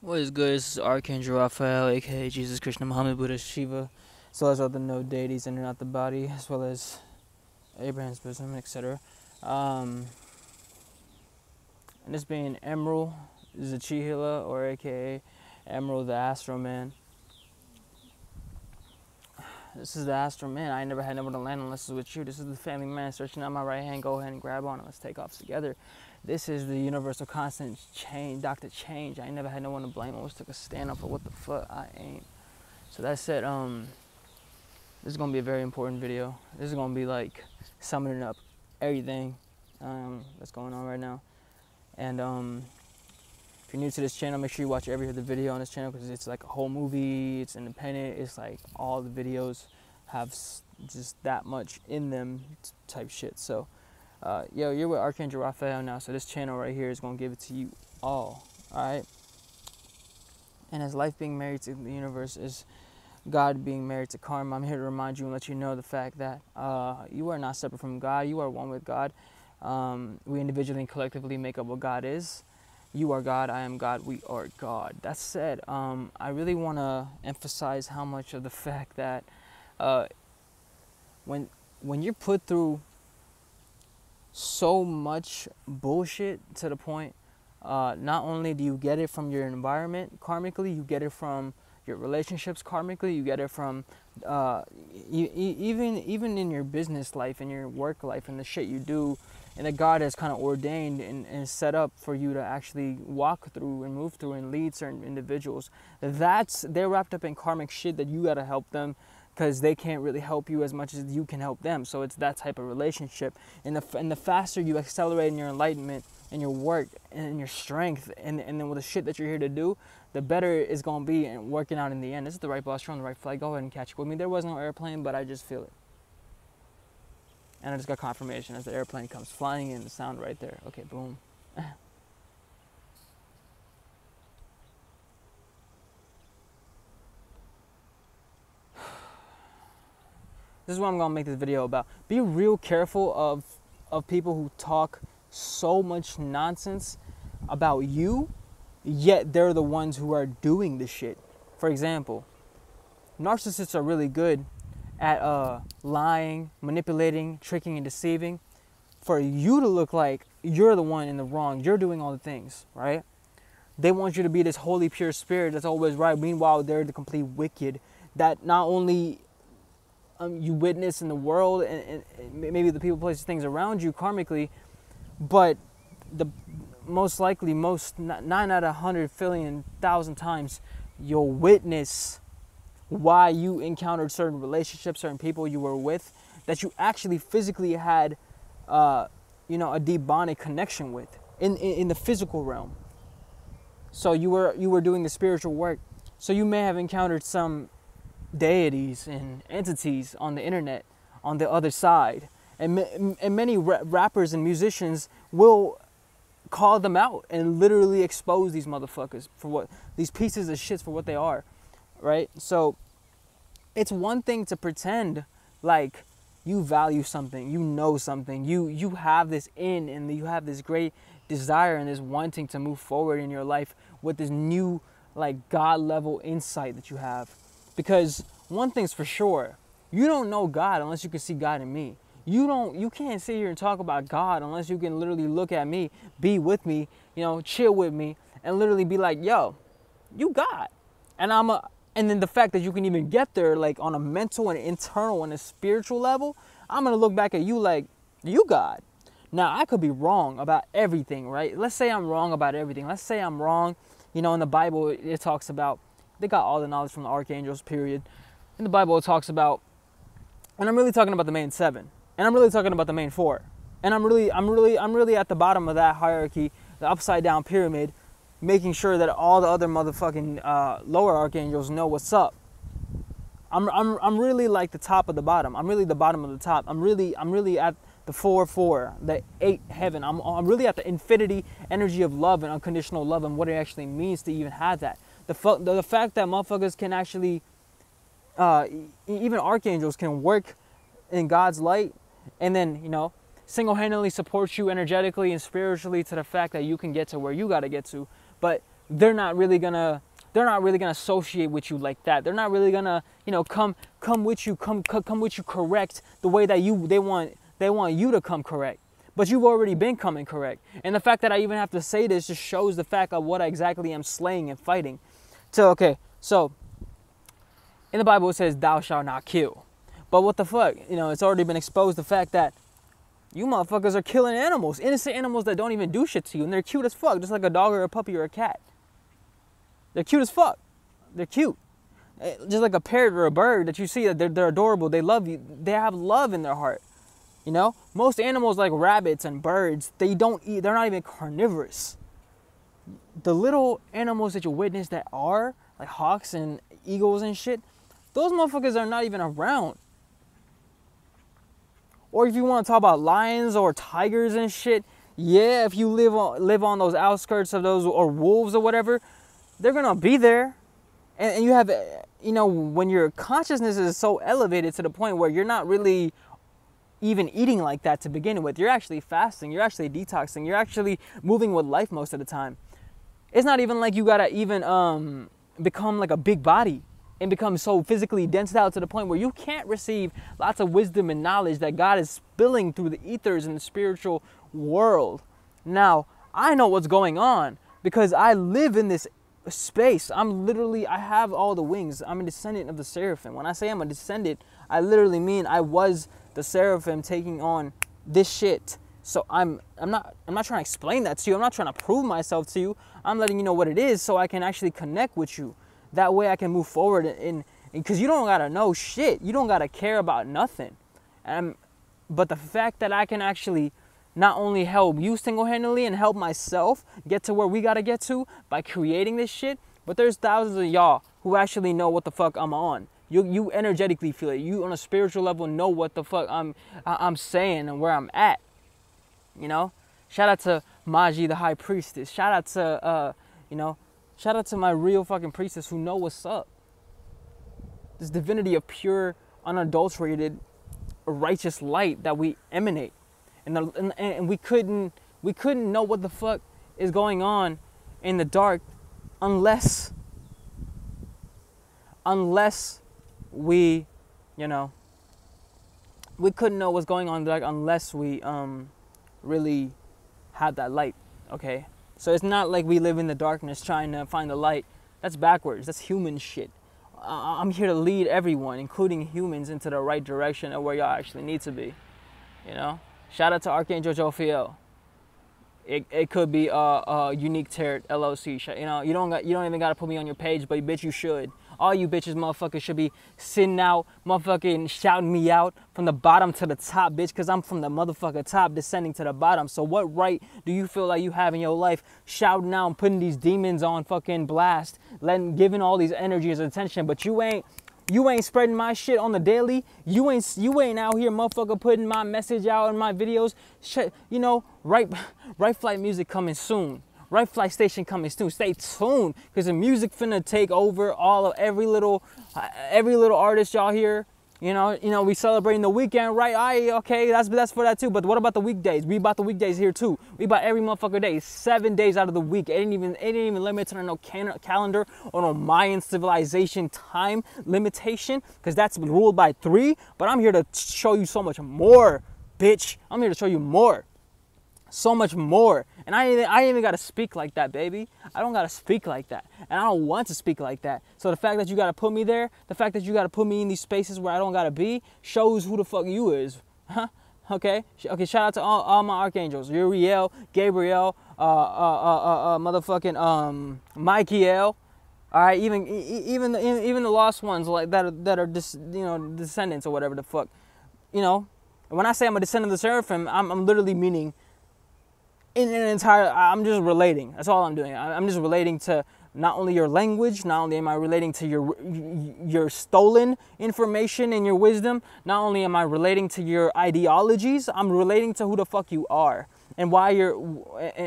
What is good? This is Archangel Raphael, aka Jesus, Krishna, Muhammad, Buddha, Shiva, as well as other no deities and not the body, as well as Abraham's bosom, etc. And this being Emrall Zachihila, or aka Emrall the Astro Man. This is the Astro Man. I never had nowhere to land unless it's with you. This is the family man stretching out my right hand. Go ahead and grab on it. Let's take off together. This is the universal constant change, Dr. Change. I ain't never had no one to blame. I always took a stand up for what the fuck I ain't. So that said, this is gonna be a very important video. This is gonna be like summoning up everything that's going on right now. And if you're new to this channel, make sure you watch every other video on this channel because it's like a whole movie. It's independent. It's like all the videos have just that much in them type shit. So. Yo, you're with Archangel Raphael now, so this channel right here is going to give it to you all, alright? And as life being married to the universe is God being married to karma, I'm here to remind you and let you know the fact that you are not separate from God. You are one with God. We individually and collectively make up what God is. You are God, I am God, we are God. That said, I really want to emphasize how much of the fact that when you're put through so much bullshit to the point, not only do you get it from your environment karmically, you get it from your relationships karmically, you get it from even in your business life and your work life and the shit you do, and that God has kind of ordained and set up for you to actually walk through and move through and lead certain individuals. They're wrapped up in karmic shit that you gotta help them, because they can't really help you as much as you can help them. So it's that type of relationship. And the faster you accelerate in your enlightenment and your work and your strength and then with the shit that you're here to do, the better it's going to be and working out in the end. This is the right bus. You're on the right flight. Go ahead and catch it with me. There was no airplane, but I just feel it. And I just got confirmation as the airplane comes flying in, the sound right there. Okay, boom. This is what I'm going to make this video about. Be real careful of people who talk so much nonsense about you, yet they're the ones who are doing the shit. For example, narcissists are really good at lying, manipulating, tricking, and deceiving for you to look like you're the one in the wrong. You're doing all the things, right? They want you to be this holy, pure spirit that's always right. Meanwhile, they're the complete wicked that not only you witness in the world and maybe the people, places, things around you karmically, but the most likely, 9 out of 100 billion thousand times, you'll witness why you encountered certain relationships, certain people you were with, that you actually physically had, a demonic connection with in the physical realm. So you were doing the spiritual work. So you may have encountered some deities and entities on the internet on the other side, and many rappers and musicians will call them out and literally expose these motherfuckers for what these pieces of shits for what they are, right? So it's one thing to pretend like you value something, you know something, you have this and you have this great desire and this wanting to move forward in your life with this new like God level insight that you have. Because one thing's for sure, you don't know God unless you can see God in me. You can't sit here and talk about God unless you can literally look at me, be with me, chill with me, and literally be like, yo, you God. And then the fact that you can even get there like on a mental and internal and a spiritual level, I'm gonna look back at you like, you God. Now I could be wrong about everything, right? Let's say I'm wrong about everything. Let's say I'm wrong, in the Bible it talks about they got all the knowledge from the archangels, period. In the Bible, it talks about, and I'm really talking about the main 7, and I'm really talking about the main 4, and I'm really at the bottom of that hierarchy, the upside down pyramid, making sure that all the other motherfucking lower archangels know what's up. I'm really like the top of the bottom. I'm really the bottom of the top. I'm really at the 4-4, the 8 heaven. I'm really at the infinity energy of love and unconditional love and what it actually means to even have that. The fact that motherfuckers can actually, even archangels can work in God's light and then, single-handedly support you energetically and spiritually to the fact that you can get to where you got to get to. But they're not really gonna associate with you like that. They're not really gonna, you know, come with you correct the way that they want you to come correct. But you've already been coming correct. And the fact that I even have to say this just shows the fact of what I exactly am slaying and fighting. So, okay, so in the Bible it says, thou shalt not kill. But what the fuck? You know, it's already been exposed the fact that you motherfuckers are killing animals. Innocent animals that don't even do shit to you. And they're cute as fuck, just like a dog or a puppy or a cat. They're cute as fuck. They're cute. Just like a parrot or a bird that you see, that they're adorable. They love you. They have love in their heart. You know, most animals like rabbits and birds, they don't eat. They're not even carnivorous. The little animals that you witness that are like hawks and eagles and shit, those motherfuckers are not even around. Or if you want to talk about lions or tigers and shit, yeah, if you live on those outskirts of those, or wolves or whatever, they're gonna be there. And you have, you know, when your consciousness is so elevated to the point where you're not really even eating like that to begin with. You're actually fasting. You're actually detoxing. You're actually moving with life most of the time. It's not even like you gotta even become like a big body and become so physically densed out to the point where you can't receive lots of wisdom and knowledge that God is spilling through the ethers in the spiritual world. Now, I know what's going on because I live in this space. I have all the wings. I'm a descendant of the seraphim. When I say I'm a descendant, I literally mean I was the seraphim taking on this shit. So I'm not trying to explain that to you. I'm not trying to prove myself to you. I'm letting you know what it is so I can actually connect with you. That way I can move forward, and because you don't gotta know shit. You don't gotta care about nothing. But the fact that I can actually not only help you single-handedly and help myself get to where we gotta get to by creating this shit, but there's thousands of y'all who actually know what the fuck I'm on. You energetically feel it. You on a spiritual level know what the fuck I'm saying and where I'm at. You know? Shout out to Maji, the high priestess. Shout out to shout out to my real fucking priestess who know what's up. This divinity of pure, unadulterated, righteous light that we emanate. And we couldn't know what the fuck is going on in the dark unless we, we couldn't know what's going on in the dark unless we really had that light, okay? So it's not like we live in the darkness trying to find the light. That's backwards. That's human shit. I'm here to lead everyone, including humans, into the right direction of where y'all actually need to be, you know? Shout out to Archangel Jophiel. It could be Unique Tarot LLC. You know, you don't even gotta put me on your page, but bitch, you should. All you bitches, motherfuckers, should be sitting out, motherfucking shouting me out from the bottom to the top, bitch, because I'm from the motherfucker top descending to the bottom. So what right do you feel like you have in your life shouting out and putting these demons on fucking blast, giving all these energies attention, but you ain't spreading my shit on the daily. You ain't out here, motherfucker, putting my message out in my videos. Shit, you know, right flight music coming soon. Right flight station coming soon. Stay tuned, because the music finna take over every little artist y'all hear. You know, we celebrating the weekend, right? Okay, that's for that too. But what about the weekdays? We about the weekdays here too. We about every motherfucker day, 7 days out of the week. It ain't even limited on no calendar or no Mayan civilization time limitation, because that's ruled by 3. But I'm here to show you so much more, bitch. I'm here to show you more. So much more. And I ain't even gotta speak like that, baby. I don't gotta speak like that. And I don't want to speak like that. So the fact that you gotta put me there, the fact that you gotta put me in these spaces where I don't gotta be, shows who the fuck you is. Huh? Okay? Okay, shout out to all my archangels. Uriel, Gabriel, motherfucking Michael. Alright, even the lost ones like that are descendants or whatever the fuck. You know, when I say I'm a descendant of the seraphim, I'm literally meaning I'm just relating. That's all I'm doing. I'm just relating to not only your language, not only am I relating to your stolen information and your wisdom, not only am I relating to your ideologies, I'm relating to who the fuck you are and why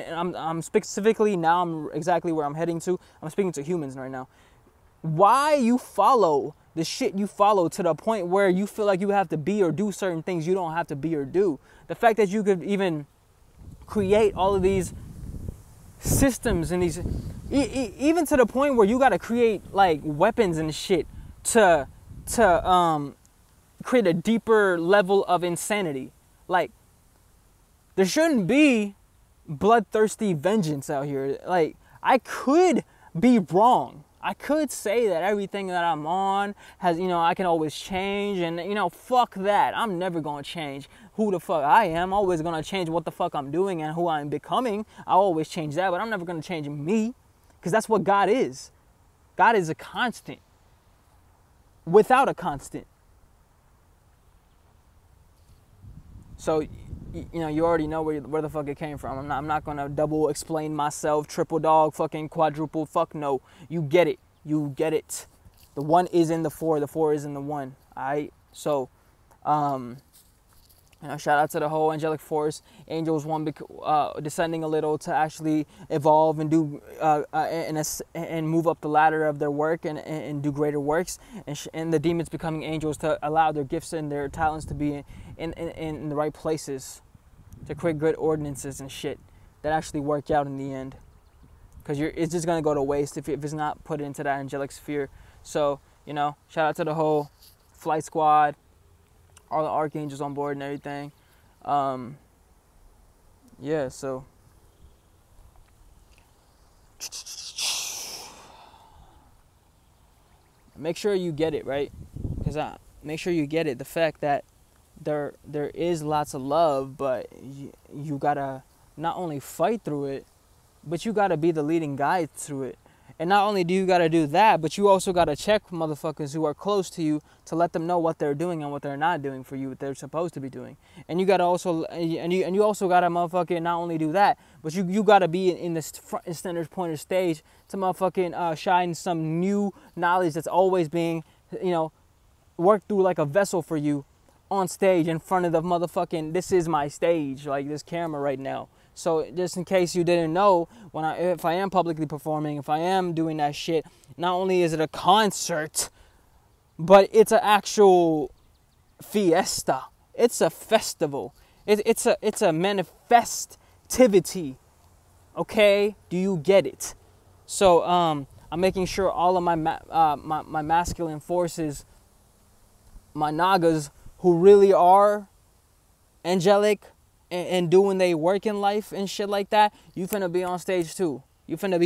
I'm specifically, now I'm exactly where I'm heading to. I'm speaking to humans right now. Why you follow the shit you follow to the point where you feel like you have to be or do certain things you don't have to be or do. The fact that you could even create all of these systems and these, even to the point where you got to create like weapons and shit to create a deeper level of insanity. Like, there shouldn't be bloodthirsty vengeance out here. Like, I could be wrong. I could say that everything that I'm on has, you know, I can always change, and, you know, fuck that. I'm never going to change who the fuck I am. I'm always going to change what the fuck I'm doing and who I'm becoming. I'll always change that, but I'm never going to change me, because that's what God is. God is a constant without a constant. So, you know, you already know where the fuck it came from. I'm not gonna double explain myself, triple dog, fucking quadruple, fuck no. You get it. You get it. The 1 is in the 4, the 4 is in the 1. Alright? So, you know, shout out to the whole angelic force, angels one descending a little to actually evolve and do and move up the ladder of their work and do greater works, and the demons becoming angels to allow their gifts and their talents to be in the right places, to create good ordinances and shit that actually work out in the end, because it's just gonna go to waste if it's not put into that angelic sphere. So, you know, shout out to the whole flight squad, all the archangels on board and everything. Yeah, so make sure you get it, right? Because make sure you get it. The fact that there is lots of love, but you gotta not only fight through it, but you gotta be the leading guide through it. And not only do you gotta do that, but you also gotta check motherfuckers who are close to you to let them know what they're doing and what they're not doing for you, what they're supposed to be doing. And you gotta also, and you also gotta motherfucking not only do that, but you gotta be in this front and center point of stage to motherfucking shine some new knowledge that's always being, you know, worked through like a vessel for you on stage in front of the motherfucking, this is my stage, like this camera right now. So just in case you didn't know, if I am publicly performing, if I am doing that shit, not only is it a concert, but it's an actual fiesta. It's a festival. It's a manifestivity. Okay, do you get it? So I'm making sure all of my masculine forces, my nagas who really are angelic and doing they work in life and shit like that, you finna be on stage too. You finna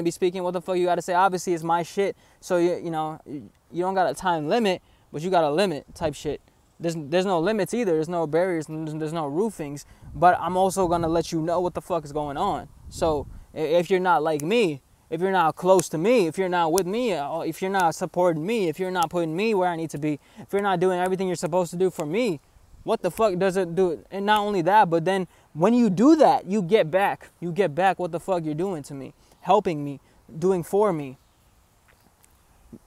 be speaking what the fuck you gotta say. Obviously it's my shit, so you know, you don't got a time limit, but you got a limit type shit. There's no limits either. There's no barriers, there's no roofings, but I'm also gonna let you know what the fuck is going on. So if you're not like me, if you're not close to me, if you're not with me, if you're not supporting me, if you're not putting me where I need to be, if you're not doing everything you're supposed to do for me, what the fuck does it do? And not only that, but then when you do that, you get back what the fuck you're doing to me, helping me, doing for me.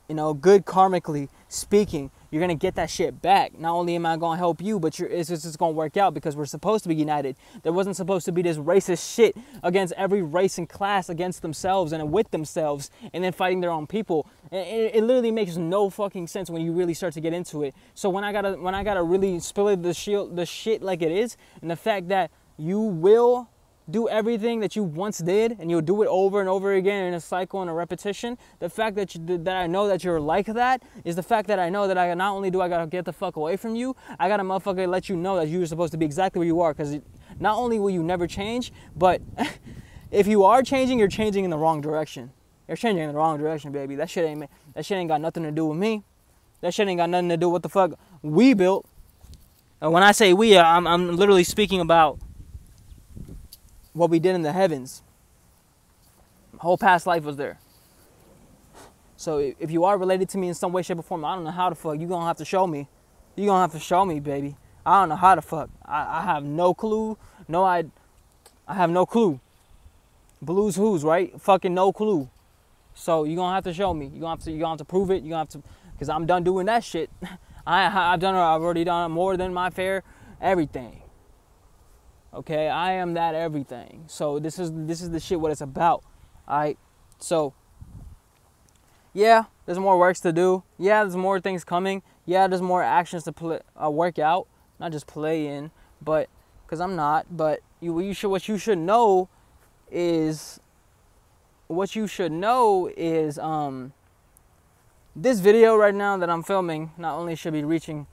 You know, good karmically speaking, you're going to get that shit back. Not only am I going to help you, but it's just going to work out because we're supposed to be united. There wasn't supposed to be this racist shit against every race and class against themselves and with themselves and then fighting their own people. It literally makes no fucking sense when you really start to get into it. So when I gotta really spill the shit like it is, and the fact that you will do everything that you once did, and you'll do it over and over again in a cycle and a repetition. The fact that I know that you're like that is the fact that I know that I not only do I gotta get the fuck away from you, I gotta motherfucker let you know that you're supposed to be exactly where you are. Because not only will you never change, but if you are changing, you're changing in the wrong direction. You're changing in the wrong direction, baby. That shit ain't got nothing to do with me. That shit ain't got nothing to do with what the fuck we built. And when I say we, I'm literally speaking about what we did in the heavens. My whole past life was there. So if you are related to me in some way, shape, or form, I don't know how the fuck. You're going to have to show me. You're going to have to show me, baby. I don't know how the fuck. I have no clue. I have no clue. Blues who's, right? Fucking no clue. So you're going to have to show me. You're going to have to prove it. You're going to have to, because I'm done doing that shit. I've already done more than my fair everything. Okay, I am that everything. So this is the shit what it's about. Alright, so yeah, there's more works to do. Yeah, there's more things coming. Yeah, there's more actions to work out, not just play in. But because I'm not. But what you should know is what you should know is this video right now that I'm filming not only should be reaching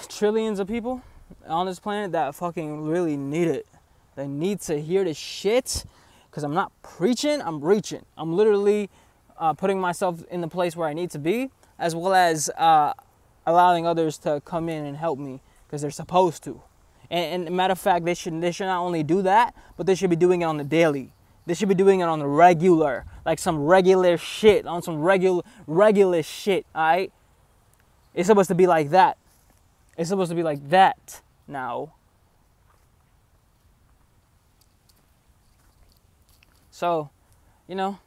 trillions of people on this planet that fucking really need it. They need to hear this shit, because I'm not preaching, I'm reaching. I'm literally putting myself in the place where I need to be, as well as allowing others to come in and help me, because they're supposed to. And matter of fact, they should not only do that, but they should be doing it on the daily. They should be doing it on the regular, like some regular shit, on some regular shit, alright? It's supposed to be like that. It's supposed to be like that now. So, you know,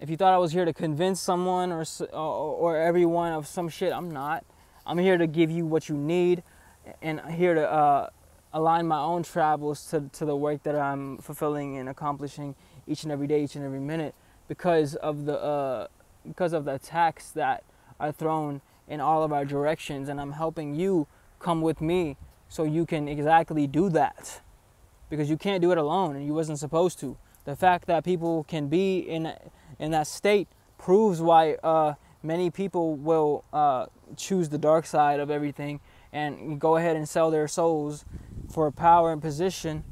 if you thought I was here to convince someone or everyone of some shit, I'm not. I'm here to give you what you need, and here to align my own travels to the work that I'm fulfilling and accomplishing each and every day, each and every minute, because of the attacks that are thrown in all of our directions. And I'm helping you come with me so you can exactly do that, because you can't do it alone, and you wasn't supposed to. The fact that people can be in that state proves why many people will choose the dark side of everything and go ahead and sell their souls for power and position.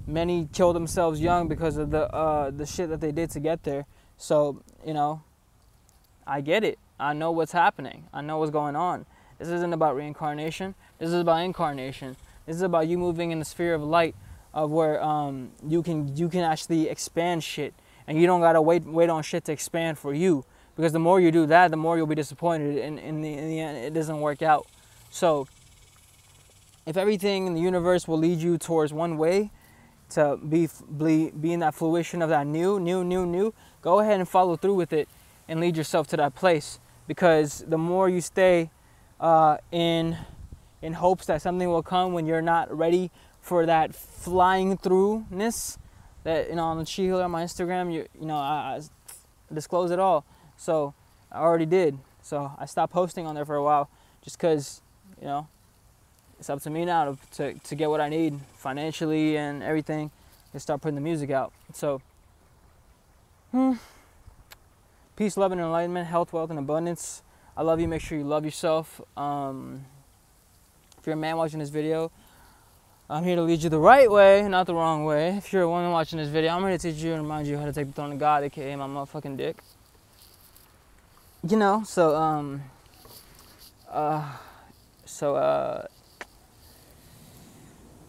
Many kill themselves young because of the shit that they did to get there. So, you know, I get it. I know what's happening. I know what's going on. This isn't about reincarnation. This is about incarnation. This is about you moving in the sphere of light, of where you can actually expand shit, and you don't gotta wait on shit to expand for you. Because the more you do that, the more you'll be disappointed. In the end, it doesn't work out. So, if everything in the universe will lead you towards one way, to be in that fruition of that new, go ahead and follow through with it and lead yourself to that place. Because the more you stay in hopes that something will come when you're not ready for that flying throughness, that, you know, on the Chi Healer on my Instagram, you know, I disclose it all. So I already did. So I stopped posting on there for a while, just because, you know, it's up to me now to get what I need financially and everything, and start putting the music out. So, peace, love, and enlightenment, health, wealth, and abundance. I love you. Make sure you love yourself. If you're a man watching this video, I'm here to lead you the right way, not the wrong way. If you're a woman watching this video, I'm here to teach you and remind you how to take the throne of God, aka my motherfucking dick. You know,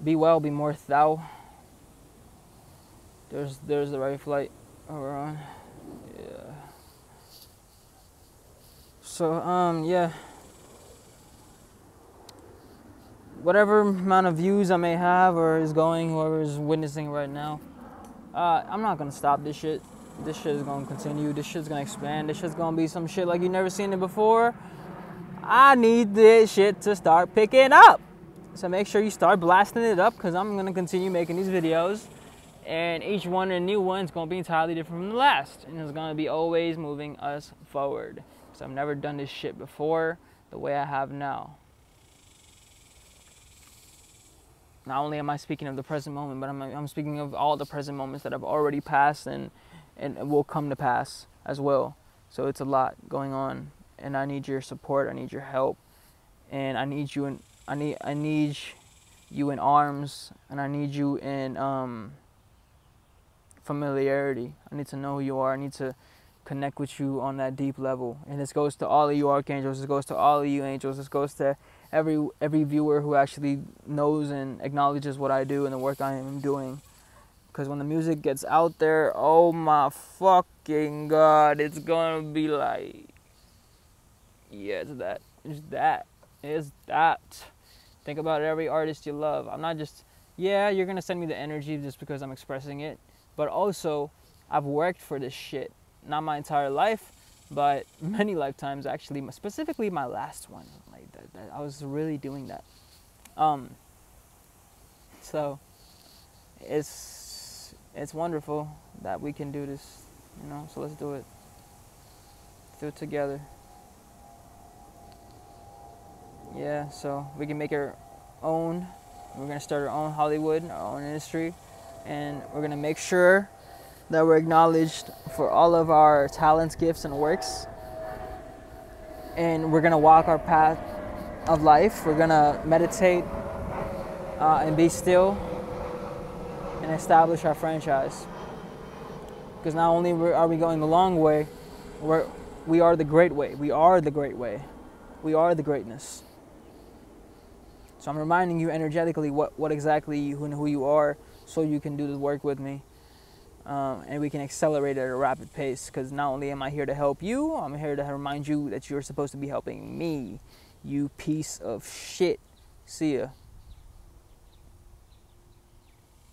be well, be more thou. There's the right flight we're on. Yeah. So yeah. Whatever amount of views I may have or is going, whoever is witnessing right now, I'm not gonna stop this shit. This shit is gonna continue. This shit's gonna expand. This shit's gonna be some shit like you never seen it before. I need this shit to start picking up. So make sure you start blasting it up, because I'm gonna continue making these videos, and each one, a new one, is gonna be entirely different from the last, and it's gonna be always moving us forward. Because I've never done this shit before the way I have now. Not only am I speaking of the present moment, but I'm speaking of all the present moments that have already passed and will come to pass as well. So it's a lot going on, and I need your support. I need your help, and I need you in arms, and I need you in familiarity. I need to know who you are. I need to connect with you on that deep level. And this goes to all of you archangels. This goes to all of you angels. This goes to every viewer who actually knows and acknowledges what I do and the work I am doing. Because when the music gets out there, oh my fucking God, it's gonna be like, yeah, it's that. Think about every artist you love. I'm not just, yeah, you're gonna send me the energy just because I'm expressing it, but also I've worked for this shit. Not my entire life, but many lifetimes actually, specifically my last one. Like that I was really doing that. So it's wonderful that we can do this, you know, so let's do it. Do it together. Yeah, so we can make our own. We're gonna start our own Hollywood, our own industry, and we're gonna make sure that we're acknowledged for all of our talents, gifts, and works. And we're going to walk our path of life. We're going to meditate and be still and establish our franchise. Because not only are we going the long way, we are the great way. We are the great way. We are the greatness. So I'm reminding you energetically what exactly who you are, so you can do the work with me. And we can accelerate at a rapid pace, because not only am I here to help you, I'm here to remind you that you're supposed to be helping me, you piece of shit. See ya.